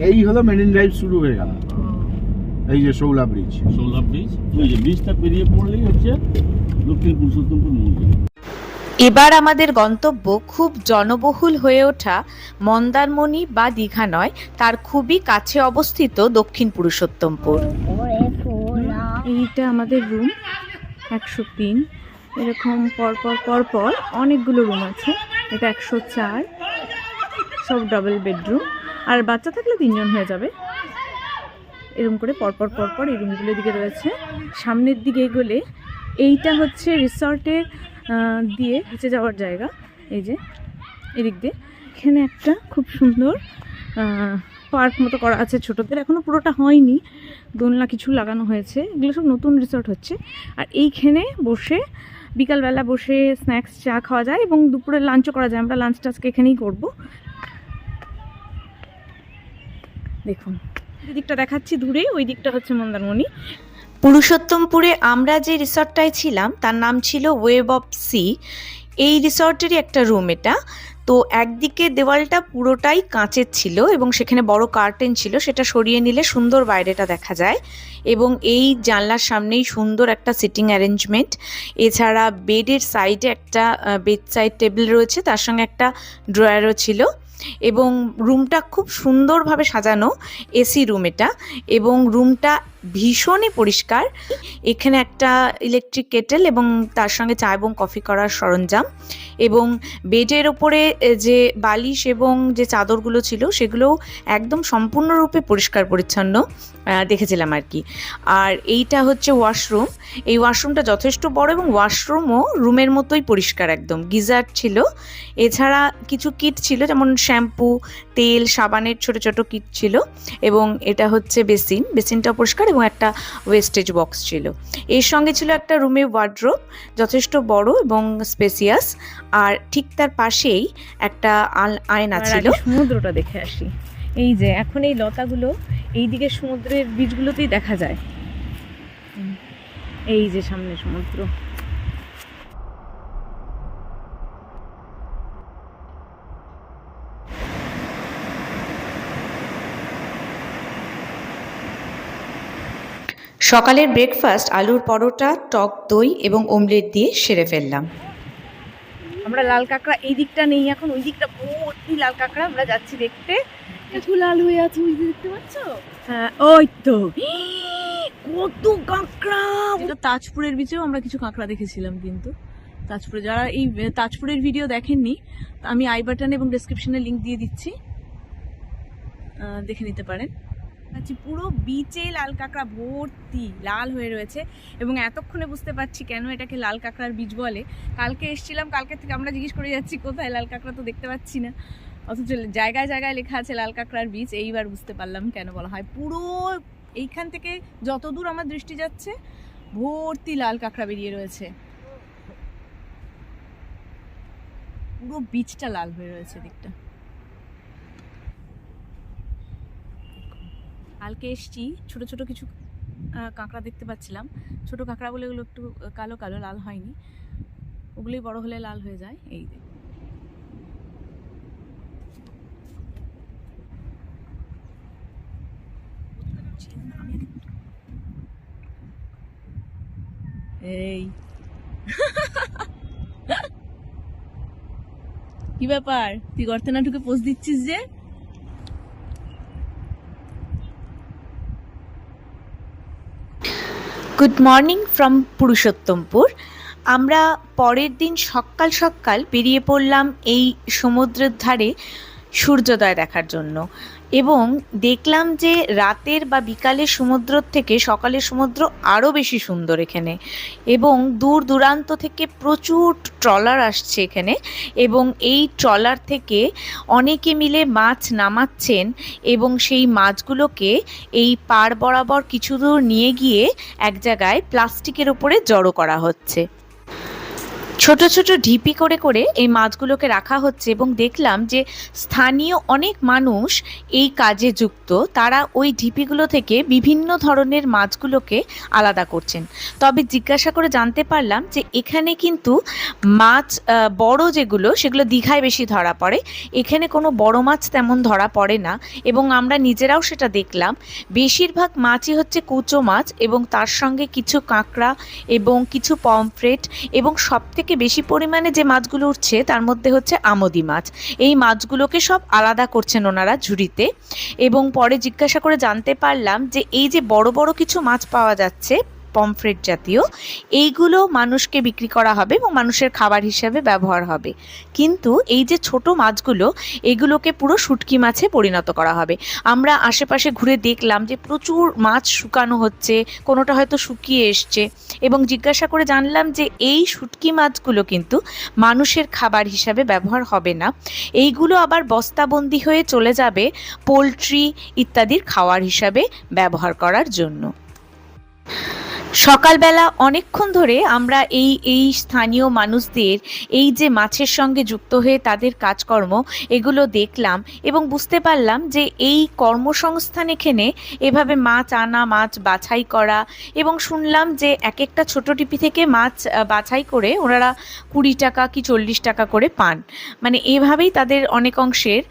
এই হলো marine drive শুরু হয়ে গেল, এই যে শৌলা ব্রিজ। ওই যে ব্রিজটা পেরিয়ে পড়লেই হচ্ছে দক্ষিণ পুরুষোত্তমপুর মন্দির। এবার আমাদের গন্তব্য খুব জনবহুল হয়ে ওঠা মন্দারমণি বা দীঘা নয়, তার খুবই কাছে অবস্থিত দক্ষিণ পুরুষোত্তমপুর। এইটা আমাদের রুম 103, এরকম পরপর অনেকগুলো রুম আছে। এটা 104, সব ডাবল বেডরুম, আর বাচ্চা থাকলে 3 জন হয়ে যাবে। এরকম করে পরপর এই রুমগুলোর দিকে রয়েছে। সামনের দিকে এগোলে এইটা হচ্ছে রিসর্টের দিয়ে নিচে যাওয়ার জায়গা। এই যে এদিক দিয়ে এখানে একটা খুব সুন্দর পার্ক মতো করা আছে ছোটদের, এখনো পুরোটা হয়নি, দোলনা কিছু লাগানো হয়েছে, এগুলো সব নতুন রিসর্ট হচ্ছে। আর এইখানে বসে বিকালবেলা বসে স্ন্যাক্স চা খাওয়া যায় এবং দুপুরে লাঞ্চও করা যায়। আমরা লাঞ্চটা আজকে এখানেই করবো। দেখুন এই দিকটা দেখাচ্ছি দূরে, ওই দিকটা হচ্ছে মন্দারমণি। পুরুষোত্তমপুরে আমরা যে রিসর্টটায় ছিলাম তার নাম ছিল ওয়েব অফ সি। এই রিসর্টেরই একটা রুম এটা। তো একদিকে দেওয়ালটা পুরোটাই কাঁচের ছিল এবং সেখানে বড় কার্টেন ছিল, সেটা সরিয়ে নিলে সুন্দর বাইরেটা দেখা যায়। এবং এই জানলার সামনেই সুন্দর একটা সিটিং অ্যারেঞ্জমেন্ট। এছাড়া বেডের সাইডে একটা বেড সাইড টেবিল রয়েছে, তার সঙ্গে একটা ড্রয়ারও ছিল। এবং রুমটা খুব সুন্দরভাবে সাজানো, এসি রুম এটা, এবং রুমটা ভীষণই পরিষ্কার। এখানে একটা ইলেকট্রিক কেটেল এবং তার সঙ্গে চা এবং কফি করার সরঞ্জাম, এবং বেডের ওপরে যে বালিশ এবং যে চাদরগুলো ছিল সেগুলোও একদম সম্পূর্ণরূপে পরিষ্কার পরিচ্ছন্ন দেখেছিলাম আর কি। আর এইটা হচ্ছে ওয়াশরুম। এই ওয়াশরুমটা যথেষ্ট বড় এবং ওয়াশরুমও রুমের মতোই পরিষ্কার একদম। গিজার ছিল, এছাড়া কিছু কিট ছিল যেমন শ্যাম্পু, তেল, সাবানের ছোট ছোট কিট ছিল, এবং এটা হচ্ছে বেসিনটা পরিষ্কার এবং একটা ওয়েস্টেজ বক্স ছিল। এর সঙ্গে ছিল একটা রুমে ওয়ার্ড্রোব, যথেষ্ট বড় এবং স্পেসিয়াস। আর ঠিক তার পাশেই একটা আয়না ছিল। সমুদ্রটা দেখে আসি। এই যে এখন এই লতাগুলো এই দিকে সমুদ্রের বীজগুলোতেই দেখা যায়। এই যে সামনে সমুদ্র। সকালের ব্রেকফাস্ট আলুর পরোটা, টক দই এবং অমলেট দিয়ে সেরে ফেললাম। আমরা লাল কাঁকড়া এই দিকটা নেই এখন, ওই দিকটা ভর্তি লাল কাঁকড়া আমরা যাচ্ছি দেখতে। একটু লাল হয়ে আছে, ওই যে দেখতে পাচ্ছ? হ্যাঁ ওই তো কত কাঁকড়া। এটা তাজপুরের বিচেও আমরা কিছু কাঁকড়া দেখেছিলাম, কিন্তু তাজপুরে যারা এই তাজপুরের ভিডিও দেখেননি, আমি আই বাটনে এবং ডেসক্রিপশনে লিংক দিয়ে দিচ্ছি, দেখে নিতে পারেন। পুরো বিচে লাল কাঁকড়া ভর্তি লাল হয়ে রয়েছে, এবং এতক্ষণে বুঝতে পারছি কেন এটাকে লাল কাঁকড়ার বীজ বলে। কালকে এসেছিলাম, কালকে থেকে আমরা জিজ্ঞেস করে যাচ্ছি কোথায় লাল কাঁকড়া, তো দেখতে পাচ্ছি না, অথচ জায়গায় জায়গায় লেখা আছে লাল কাঁকড়ার বীজ। এইবার বুঝতে পারলাম কেন বলা হয়। পুরো এইখান থেকে যতদূর আমার দৃষ্টি যাচ্ছে ভর্তি লাল কাঁকড়া বেরিয়ে রয়েছে, পুরো বীজটা লাল হয়ে রয়েছে দিকটা। কালকে এসছি, ছোট ছোট কিছু কাঁকড়া দেখতে পাচ্ছিলাম, ছোট কাঁকড়া বলে ওগুলো একটু কালো কালো, লাল হয়নি, ওগুলোই বড় হলে লাল হয়ে যায়। এই যে এই কি ব্যাপার, তুই গর্তে না ঢুকে পোজ দিচ্ছিস যে? Good morning from Purushottampur. আমরা পরের দিন সকাল সকাল বেরিয়ে পড়লাম এই সমুদ্রের ধারে সূর্যোদয় দেখার জন্য, এবং দেখলাম যে রাতের বা বিকালের সমুদ্র থেকে সকালের সমুদ্র আরও বেশি সুন্দর এখানে, এবং দূর দূরান্ত থেকে প্রচুর ট্রলার আসছে এখানে, এবং এই ট্রলার থেকে অনেকে মিলে মাছ নামাচ্ছেন এবং সেই মাছগুলোকে এই পাড় বরাবর কিছু দূর নিয়ে গিয়ে এক জায়গায় প্লাস্টিকের ওপরে জড়ো করা হচ্ছে। ছোট ছোট ঢিপি করে করে এই মাছগুলোকে রাখা হচ্ছে এবং দেখলাম যে স্থানীয় অনেক মানুষ এই কাজে যুক্ত। তারা ওই ঢিপিগুলো থেকে বিভিন্ন ধরনের মাছগুলোকে আলাদা করছেন। তবে জিজ্ঞাসা করে জানতে পারলাম যে এখানে কিন্তু মাছ বড় যেগুলো সেগুলো দীঘায় বেশি ধরা পড়ে, এখানে কোনো বড় মাছ তেমন ধরা পড়ে না। এবং আমরা নিজেরাও সেটা দেখলাম, বেশিরভাগ মাছই হচ্ছে কুচো মাছ এবং তার সঙ্গে কিছু কাঁকড়া এবং কিছু পমফ্রেট, এবং সবথেকে বেশি পরিমাণে যে মাছগুলো উঠছে তার মধ্যে হচ্ছে আমোদি মাছ। এই মাছগুলোকে সব আলাদা করছেন ওনারা ঝুড়িতে। এবং পরে জিজ্ঞাসা করে জানতে পারলাম যে এই যে বড় বড় কিছু মাছ পাওয়া যাচ্ছে পমফ্রেট জাতীয়, এইগুলো মানুষকে বিক্রি করা হবে এবং মানুষের খাবার হিসেবে ব্যবহার হবে। কিন্তু এই যে ছোট মাছগুলো, এগুলোকে পুরো শুটকি মাছে পরিণত করা হবে। আমরা আশেপাশে ঘুরে দেখলাম যে প্রচুর মাছ শুকানো হচ্ছে, কোনোটা হয়তো শুকিয়ে এসছে। এবং জিজ্ঞাসা করে জানলাম যে এই শুটকি মাছগুলো কিন্তু মানুষের খাবার হিসাবে ব্যবহার হবে না, এইগুলো আবার বস্তাবন্দি হয়ে চলে যাবে পোলট্রি ইত্যাদির খাওয়ার হিসাবে ব্যবহার করার জন্য। সকালবেলা অনেকক্ষণ ধরে আমরা এই স্থানীয় মানুষদের এই যে মাছের সঙ্গে যুক্ত হয়ে তাদের কাজকর্ম এগুলো দেখলাম এবং বুঝতে পারলাম যে এই কর্মসংস্থান এখানে এভাবে মাছ আনা, মাছ বাছাই করা, এবং শুনলাম যে এক একটা ছোট টিপি থেকে মাছ বাছাই করে ওনারা 20 টাকা কি 40 টাকা করে পান। মানে এভাবেই তাদের অনেক অংশের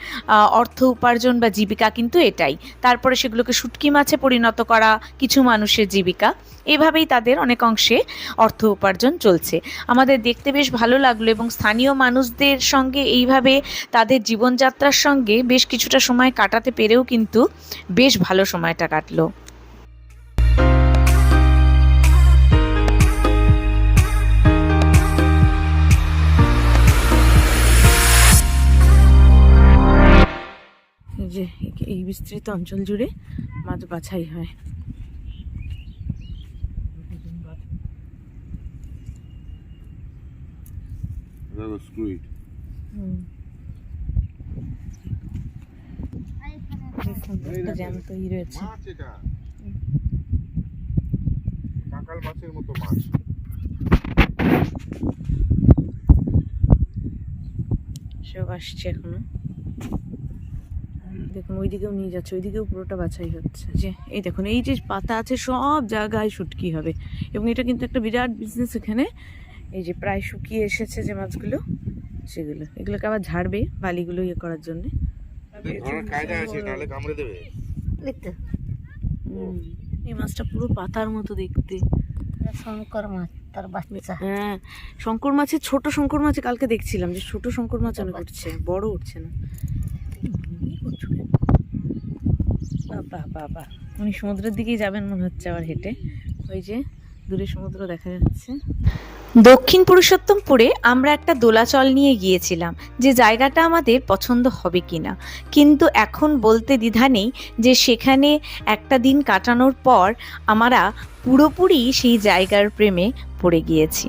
অর্থ উপার্জন বা জীবিকা কিন্তু এটাই। তারপরে সেগুলোকে শুটকি মাছে পরিণত করা কিছু মানুষের জীবিকা, এভাবেই তাদের অনেক অংশে অর্থ উপার্জন চলছে। আমাদের দেখতে বেশ ভালো লাগলো এবং স্থানীয় মানুষদের সঙ্গে এইভাবে তাদের জীবনযাত্রার সঙ্গে বেশ কিছুটা সময় কাটাতে পেরেও কিন্তু বেশ ভালো সময়টা কাটলো। যে এই বিস্তৃত অঞ্চল জুড়ে মাছ বাছাই হয়। জ্যান্ত রয়েছে, কাঁকাল মাছের মতো মাছ। সব আসছে এখনো। দেখুন ওইদিকেও নিয়ে যাচ্ছে, ওইদিকেও পুরোটা বাছাই হচ্ছে। যে এই দেখুন এই যে পাতা আছে সব জায়গায় শুটকি হবে, এবং এটা কিন্তু একটা বিরাট বিজনেস এখানে। এই যে প্রায় শুকিয়ে এসেছে যে মাছগুলো, সেগুলো এগুলোকে আবার ঝাড়বে বালিগুলো ইয়ে করার জন্য। এই মাছটা পুরো পাতার মতো দেখতে, শঙ্কর মাছ তার বাচ্চা। হ্যাঁ শঙ্কর মাছের ছোট শঙ্কর মাছ কালকে দেখছিলাম যে ছোট শঙ্কর মাছ অনেক উঠছে, বড় উঠছে না। বাবা বাবা, উনি সমুদ্রের দিকেই যাবেন মনে হচ্ছে আবার হেঁটে। ওই যে দূরে সমুদ্র দেখা যাচ্ছে। দক্ষিণ পুরুষোত্তমপুরে আমরা একটা দোলাচল নিয়ে গিয়েছিলাম, যে জায়গাটা আমাদের পছন্দ হবে কিনা, কিন্তু এখন বলতে দ্বিধা নেই যে সেখানে একটা দিন কাটানোর পর আমরা পুরোপুরি সেই জায়গার প্রেমে পড়ে গিয়েছি।